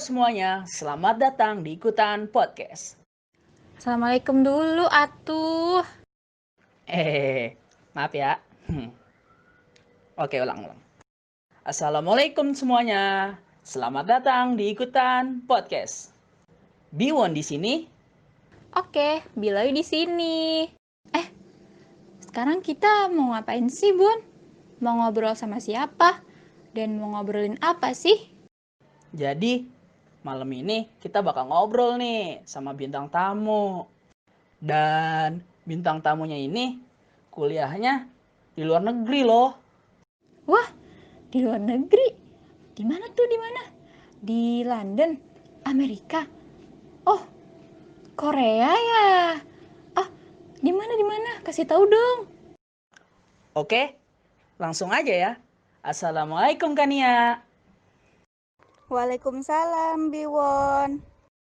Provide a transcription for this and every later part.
semuanya, selamat datang di Ikutan Podcast. Assalamualaikum dulu atuh. Maaf ya. Oke, ulang. Assalamualaikum semuanya, selamat datang di Ikutan Podcast. Biwon di sini. Oke, Biloy di sini. Sekarang kita mau ngapain sih, Bun? Mau ngobrol sama siapa? Dan mau ngobrolin apa sih? Jadi, malam ini kita bakal ngobrol nih sama bintang tamu. Dan bintang tamunya ini kuliahnya di luar negeri loh. Wah, di luar negeri. Di mana tuh, di mana? Di London, Amerika. Oh, Korea ya. Di mana? Kasih tahu dong. Oke, langsung aja ya. Assalamualaikum Kania. Waalaikumsalam, Biwon.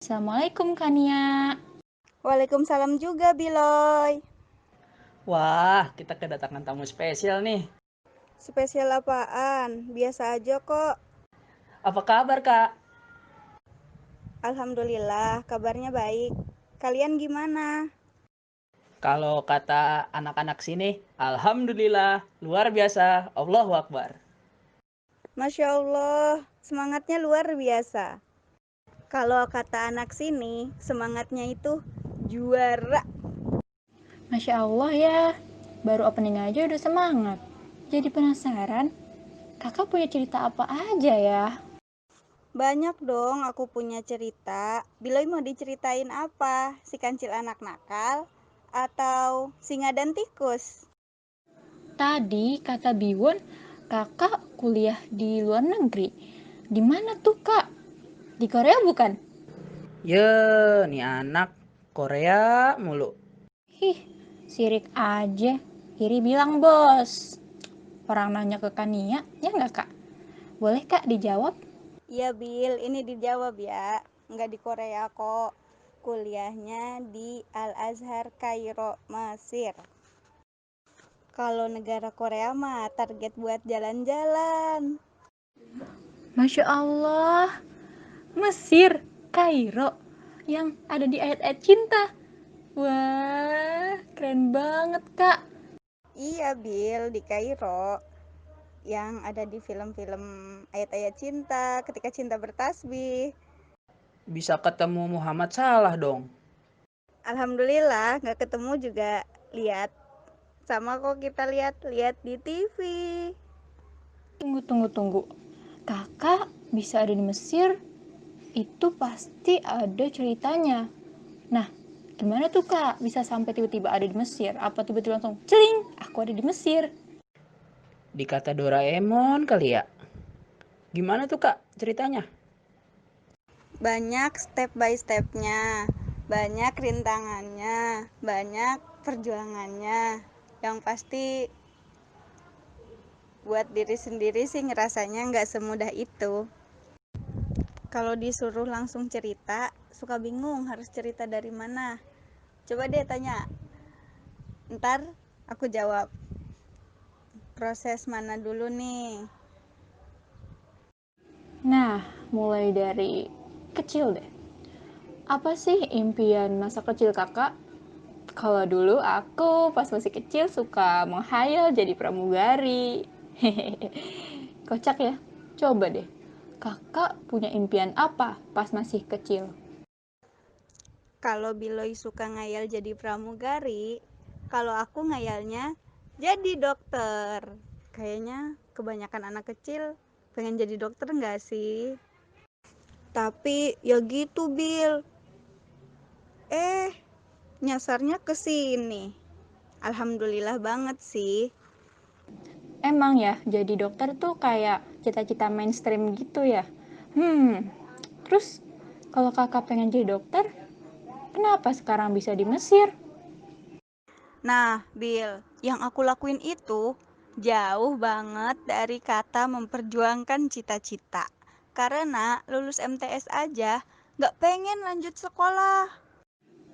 Assalamualaikum, Kania. Waalaikumsalam juga, Biloy. Wah, kita kedatangan tamu spesial nih. Spesial apaan? Biasa aja kok. Apa kabar, Kak? Alhamdulillah, kabarnya baik. Kalian gimana? Kalau kata anak-anak sini, alhamdulillah, luar biasa, Allahu Akbar. Masya Allah, semangatnya luar biasa. Kalau kata anak sini, semangatnya itu juara. Masya Allah ya, baru opening aja udah semangat. Jadi penasaran, kakak punya cerita apa aja ya? Banyak dong aku punya cerita. Biloy mau diceritain apa? Si kancil anak nakal? Atau singa dan tikus? Tadi kata Biwon, kakak kuliah di luar negeri. Di mana tuh kak? Di Korea bukan? Ye, nih anak Korea mulu. Hih, sirik aja. Iri bilang bos. Orang nanya ke Kania, ya nggak kak? Boleh kak dijawab? Iya Bil, ini dijawab ya. Nggak di Korea kok. Kuliahnya di Al-Azhar Kairo, Mesir. Kalau negara Korea mah target buat jalan-jalan. Masya Allah, Mesir, Kairo, yang ada di ayat-ayat cinta. Wah, keren banget kak. Iya Bil, di Kairo. Yang ada di film-film ayat-ayat cinta, ketika cinta bertasbih. Bisa ketemu Muhammad Salah dong. Alhamdulillah, nggak ketemu juga lihat. Sama kok kita lihat di TV. Tunggu. Kakak bisa ada di Mesir, itu pasti ada ceritanya. Nah, gimana tuh kak bisa sampai tiba-tiba ada di Mesir? Apa tiba-tiba langsung, celing, aku ada di Mesir? Dikata Doraemon kali ya. Gimana tuh Kak ceritanya? Banyak step by stepnya, banyak rintangannya, banyak perjuangannya. Yang pasti buat diri sendiri sih ngerasanya nggak semudah itu. Kalau disuruh langsung cerita, suka bingung harus cerita dari mana. Coba deh tanya, ntar aku jawab. Proses mana dulu nih? Nah, mulai dari kecil deh. Apa sih impian masa kecil kakak? Kalau dulu aku pas masih kecil suka menghayal jadi pramugari. Kocak ya? Coba deh. Kakak punya impian apa pas masih kecil? Kalau Biloy suka ngayal jadi pramugari, kalau aku ngayalnya jadi dokter. Kayaknya kebanyakan anak kecil pengen jadi dokter nggak sih? Tapi ya gitu Bil. Nyasarnya ke sini. Alhamdulillah banget sih. Emang ya, jadi dokter tuh kayak cita-cita mainstream gitu ya? Terus kalau kakak pengen jadi dokter, kenapa sekarang bisa di Mesir? Nah, Bil, yang aku lakuin itu jauh banget dari kata memperjuangkan cita-cita. Karena lulus MTS aja nggak pengen lanjut sekolah.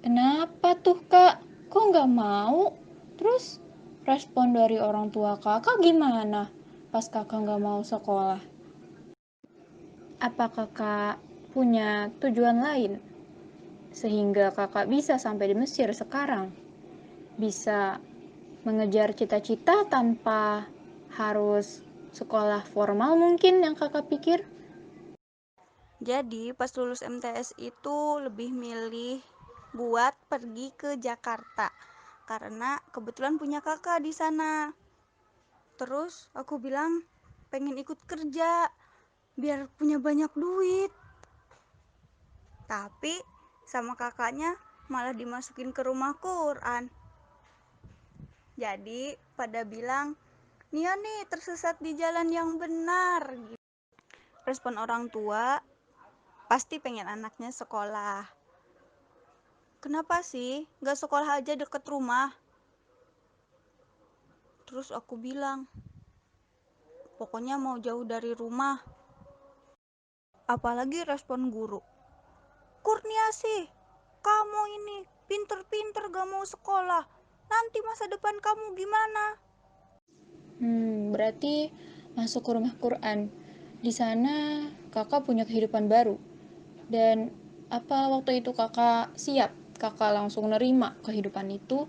Kenapa tuh kak? Kok nggak mau? Terus respon dari orang tua kakak gimana pas kakak nggak mau sekolah? Apa kakak punya tujuan lain. Sehingga kakak bisa sampai di Mesir sekarang. Bisa mengejar cita-cita tanpa harus sekolah formal mungkin yang kakak pikir. Jadi pas lulus MTS itu lebih milih buat pergi ke Jakarta karena kebetulan punya kakak di sana. Terus aku bilang pengen ikut kerja biar punya banyak duit. Tapi sama kakaknya malah dimasukin ke rumah Quran. Jadi pada bilang, Nia nih tersesat di jalan yang benar. Respon orang tua pasti pengen anaknya sekolah. Kenapa sih gak sekolah aja deket rumah? Terus aku bilang, pokoknya mau jauh dari rumah. Apalagi respon guru, Kurniasih, kamu ini pinter-pinter gak mau sekolah. Nanti masa depan kamu gimana? Berarti masuk ke rumah Quran. Di sana kakak punya kehidupan baru. Dan apa waktu itu kakak siap? Kakak langsung nerima kehidupan itu,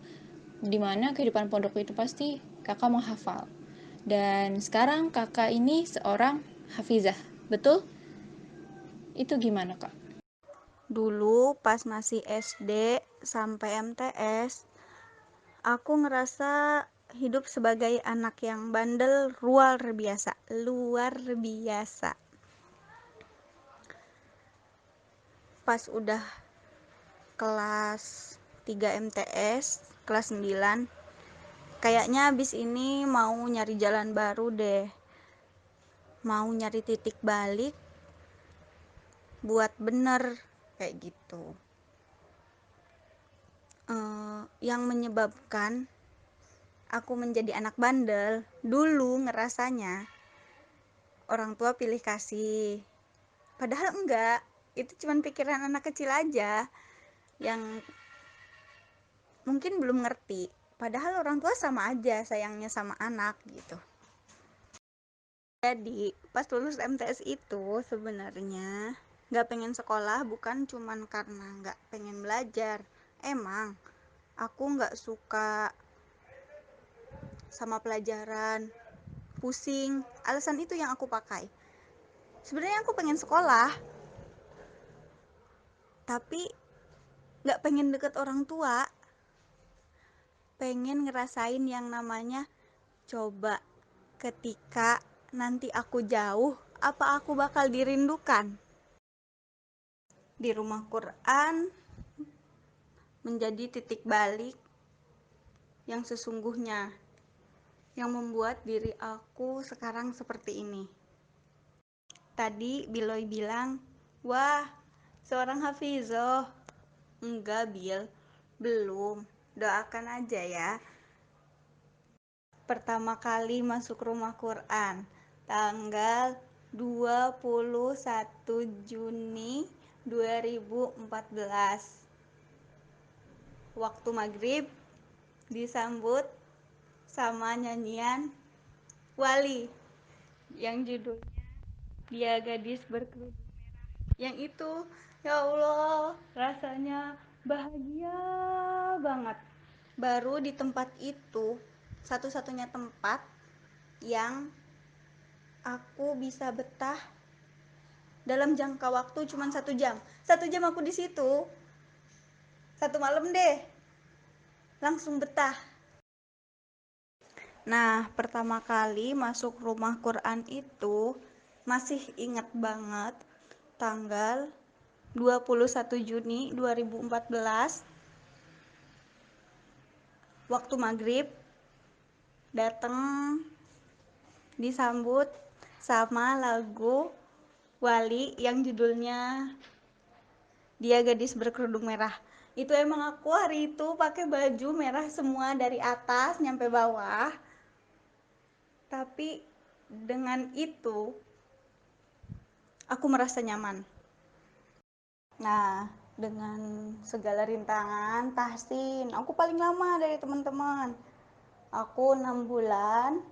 dimana kehidupan pondok itu pasti kakak menghafal. Dan sekarang kakak ini seorang hafizah, betul? Itu gimana kak? Dulu pas masih SD sampai MTS, aku ngerasa hidup sebagai anak yang bandel luar biasa. Pas udah kelas 3 MTS, kelas 9, kayaknya abis ini mau nyari jalan baru deh. Mau nyari titik balik buat bener kayak gitu. Yang menyebabkan aku menjadi anak bandel dulu ngerasanya orang tua pilih kasih, padahal enggak, itu cuman pikiran anak kecil aja yang mungkin belum ngerti, padahal orang tua sama aja sayangnya sama anak gitu. Jadi pas lulus MTS itu sebenarnya gak pengen sekolah bukan cuman karena gak pengen belajar, emang aku gak suka sama pelajaran, pusing, alasan itu yang aku pakai. Sebenarnya aku pengen sekolah, tapi gak pengen deket orang tua, pengen ngerasain yang namanya coba ketika nanti aku jauh, apa aku bakal dirindukan. Di rumah Quran menjadi titik balik yang sesungguhnya, yang membuat diri aku sekarang seperti ini. Tadi Biloy bilang, wah seorang hafizoh. Enggak Bil, belum, doakan aja ya. Pertama kali masuk rumah Quran tanggal 21 Juni 2014. Waktu maghrib disambut sama nyanyian Wali yang judulnya Dia Gadis Berkerudung Merah. Yang itu, ya Allah, rasanya bahagia banget. Baru di tempat itu, satu-satunya tempat yang aku bisa betah dalam jangka waktu cuma 1 jam. 1 jam aku di situ, 1 malam deh, langsung betah. Nah, pertama kali masuk rumah Quran itu masih ingat banget tanggal 21 Juni 2014, waktu maghrib, datang disambut sama lagu Wali yang judulnya Dia Gadis Berkerudung Merah. Itu emang aku hari itu pakai baju merah semua dari atas nyampe bawah, tapi dengan itu aku merasa nyaman. Nah, dengan segala rintangan, tahsin, aku paling lama dari teman-teman. Aku 6 bulan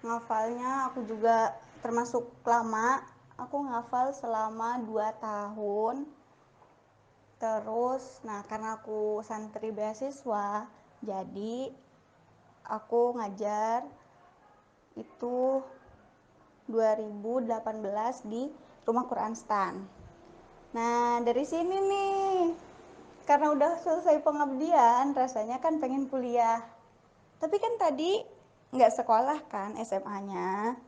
ngafalnya, aku juga termasuk lama. aku ngafal selama 2 tahun. Terus, nah karena aku santri beasiswa, jadi aku ngajar itu 2018 di Rumah Quran Stan. Nah, dari sini nih, karena udah selesai pengabdian, rasanya kan pengen kuliah. Tapi kan tadi nggak sekolah kan SMA-nya.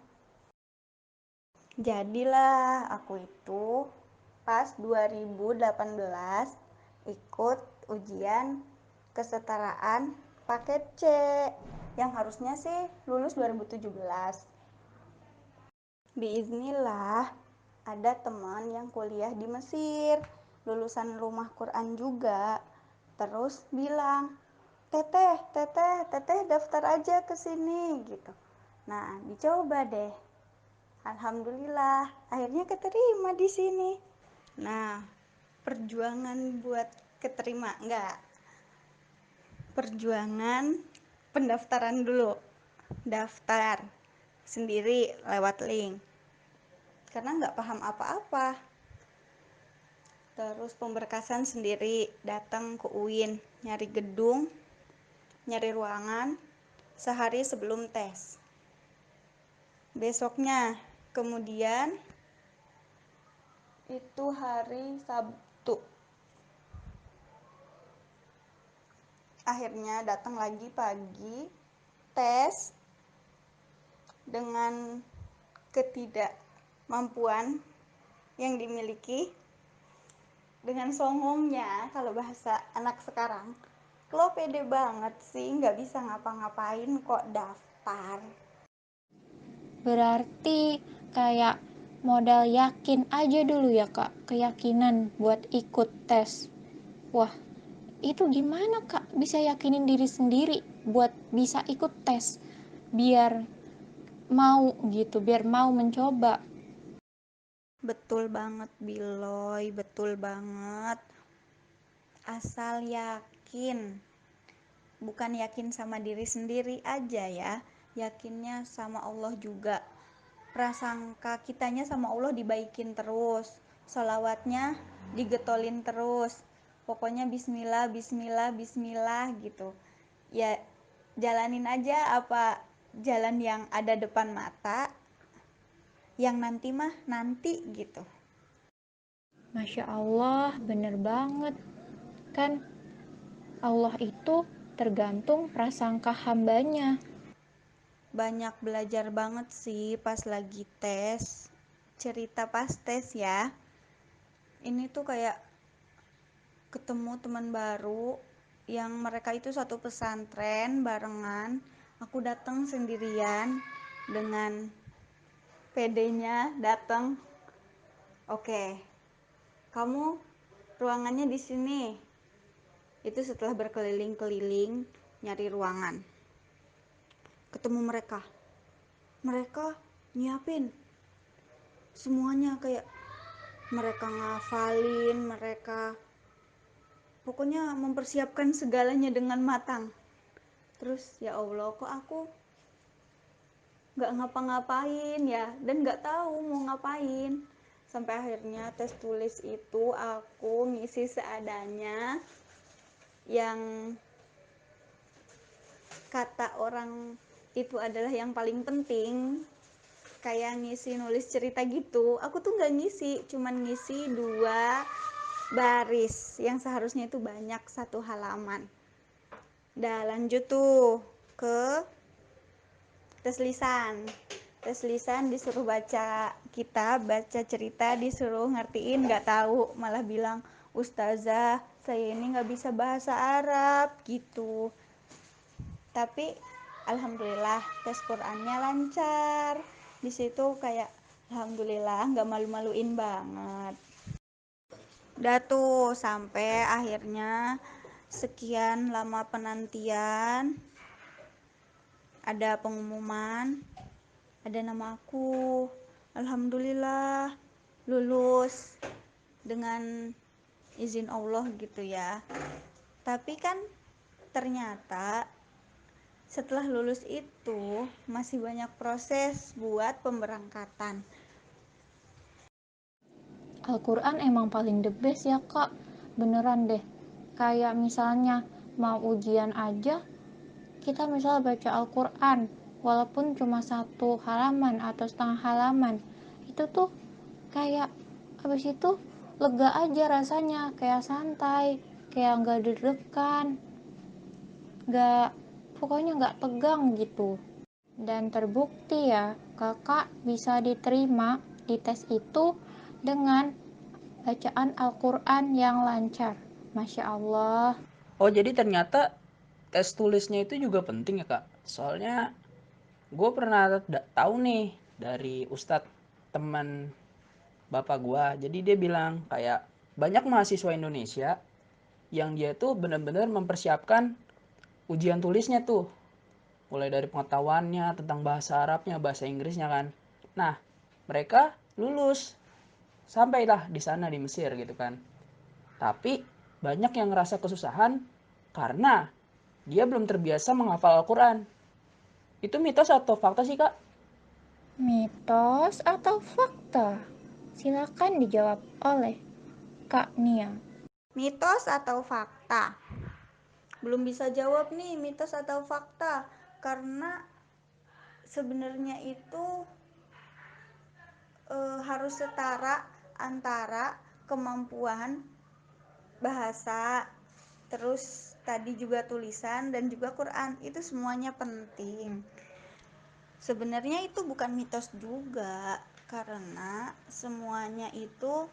Jadilah aku itu pas 2018 ikut ujian kesetaraan paket C yang harusnya sih lulus 2017. Biiznillah ada teman yang kuliah di Mesir, lulusan rumah Quran juga. Terus bilang, teteh daftar aja ke sini gitu. Nah, dicoba deh. Alhamdulillah, akhirnya keterima di sini. Nah, perjuangan buat keterima enggak? Perjuangan pendaftaran dulu. Daftar sendiri lewat link. Karena nggak paham apa-apa. Terus pemberkasan sendiri, datang ke UIN, nyari gedung, nyari ruangan, sehari sebelum tes. Besoknya, kemudian itu hari Sabtu. Akhirnya datang lagi pagi, tes dengan ketidakmampuan yang dimiliki, dengan songongnya kalau bahasa anak sekarang. Lo pede banget sih, nggak bisa ngapa-ngapain kok daftar. Berarti kayak modal yakin aja dulu ya Kak, keyakinan buat ikut tes. Wah, itu gimana Kak bisa yakinin diri sendiri buat bisa ikut tes? Biar mau gitu, biar mau mencoba. Betul banget Biloy, betul banget. Asal yakin. Bukan yakin sama diri sendiri aja ya, yakinnya sama Allah juga. Prasangka kitanya sama Allah dibaikin terus, sholawatnya digetolin terus, pokoknya bismillah bismillah bismillah gitu ya. Jalanin aja apa jalan yang ada depan mata, yang nanti mah nanti gitu. Masya Allah, bener banget. Kan Allah itu tergantung prasangka hambanya. Banyak belajar banget sih pas lagi tes, cerita pas tes ya. Ini tuh kayak ketemu teman baru yang mereka itu satu pesantren barengan. Aku datang sendirian dengan PD-nya datang. Oke, kamu ruangannya di sini. Itu setelah berkeliling-keliling nyari ruangan. Ketemu mereka. Mereka nyiapin semuanya, kayak mereka ngafalin, mereka pokoknya mempersiapkan segalanya dengan matang. Terus ya Allah, kok aku nggak ngapa-ngapain ya, dan nggak tahu mau ngapain. Sampai akhirnya tes tulis itu aku ngisi seadanya, yang kata orang itu adalah yang paling penting, kayak ngisi nulis cerita gitu. Aku tuh nggak ngisi, cuman ngisi 2 baris yang seharusnya itu banyak, 1 halaman. Udah lanjut tuh ke tes lisan. Tes lisan disuruh baca kitab, baca cerita, disuruh ngertiin, nggak tahu, malah bilang, ustazah saya ini nggak bisa bahasa Arab gitu. Tapi alhamdulillah tes Qurannya lancar. Di situ kayak alhamdulillah nggak malu-maluin banget. Udah tuh sampai akhirnya sekian lama penantian, ada pengumuman, ada nama aku. Alhamdulillah lulus dengan izin Allah gitu ya. Tapi kan ternyata setelah lulus itu masih banyak proses buat pemberangkatan. Al-Quran emang paling the best ya Kak, beneran deh. Kayak misalnya mau ujian aja, kita misal baca Al-Quran, walaupun cuma 1 halaman atau setengah halaman, itu tuh kayak habis itu lega aja rasanya, kayak santai, kayak nggak deg-degan, pokoknya nggak tegang gitu. Dan terbukti ya, kakak bisa diterima di tes itu dengan bacaan Al-Quran yang lancar. Masya Allah. Oh, jadi ternyata tes tulisnya itu juga penting ya, Kak? Soalnya gue pernah tahu nih dari ustadz teman bapak gue. Jadi dia bilang kayak banyak mahasiswa Indonesia yang dia tuh benar-benar mempersiapkan ujian tulisnya tuh. Mulai dari pengetahuannya tentang bahasa Arabnya, bahasa Inggrisnya kan. Nah, mereka lulus. Sampailah di sana di Mesir gitu kan. Tapi banyak yang ngerasa kesusahan karena dia belum terbiasa menghafal Al-Quran. Itu mitos atau fakta sih, Kak? Mitos atau fakta? Silakan dijawab oleh Kak Nia. Mitos atau fakta? Belum bisa jawab nih mitos atau fakta, karena sebenarnya itu harus setara antara kemampuan bahasa, terus tadi juga tulisan dan juga Quran, itu semuanya penting. Sebenarnya itu bukan mitos juga, karena semuanya itu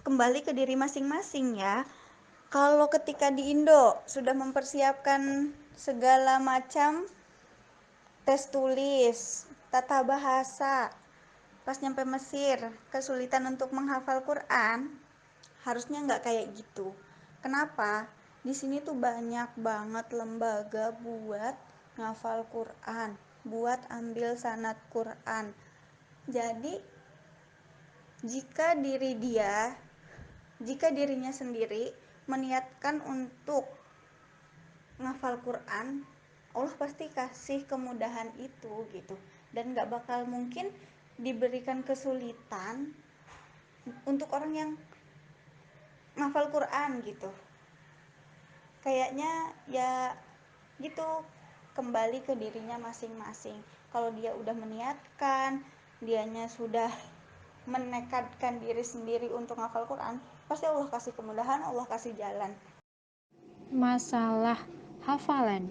kembali ke diri masing-masing ya. Kalau ketika di Indo sudah mempersiapkan segala macam tes tulis, tata bahasa, pas nyampe Mesir kesulitan untuk menghafal Quran, harusnya nggak kayak gitu. Kenapa? Di sini tuh banyak banget lembaga buat ngafal Quran, buat ambil sanad Quran. Jadi jika dirinya sendiri meniatkan untuk ngafal Quran, Allah pasti kasih kemudahan itu gitu, dan gak bakal mungkin diberikan kesulitan untuk orang yang ngafal Quran gitu. Kayaknya ya gitu, kembali ke dirinya masing-masing. Kalau dia udah meniatkan, dianya sudah menekadkan diri sendiri untuk ngafal Quran, pasti Allah kasih kemudahan, Allah kasih jalan. Masalah hafalan.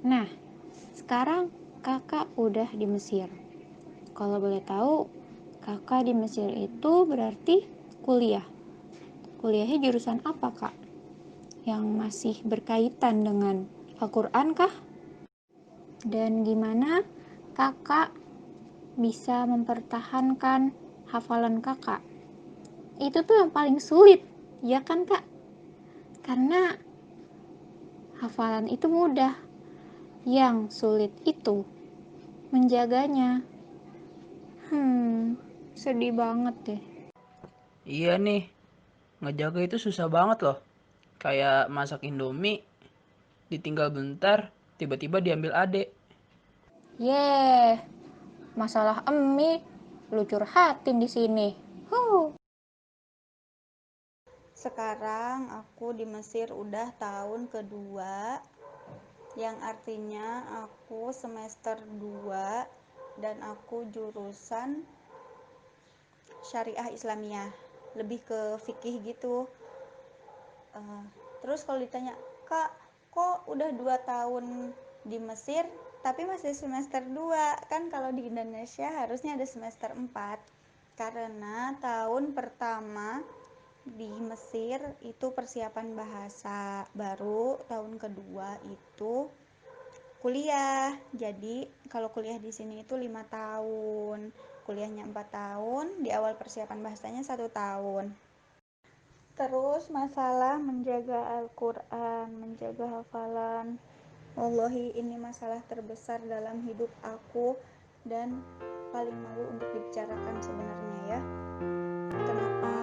Nah, sekarang kakak udah di Mesir. Kalau boleh tahu, kakak di Mesir itu berarti kuliah. Kuliahnya jurusan apa, Kak? Yang masih berkaitan dengan Al-Quran kah? Dan gimana kakak bisa mempertahankan hafalan kakak? Itu tuh yang paling sulit, ya kan Kak? Karena hafalan itu mudah, yang sulit itu menjaganya. Sedih banget deh. Iya nih, ngejaga itu susah banget loh. Kayak masak Indomie, ditinggal bentar, tiba-tiba diambil adek. Yeh, masalah emi, lu curhatin di sini. Sekarang aku di Mesir udah tahun kedua, yang artinya aku semester 2 dan aku jurusan Syariah Islamiyah, lebih ke fikih gitu. Terus kalau ditanya, Kak, kok udah 2 tahun di Mesir tapi masih semester 2? Kan kalau di Indonesia harusnya ada semester 4. Karena tahun pertama di Mesir itu persiapan bahasa, baru tahun kedua itu kuliah. Jadi kalau kuliah di sini itu 5 tahun, kuliahnya 4 tahun, di awal persiapan bahasanya 1 tahun. Terus masalah menjaga Al-Quran, menjaga hafalan, wallahi ini masalah terbesar dalam hidup aku dan paling malu untuk dibicarakan sebenarnya ya. Kenapa?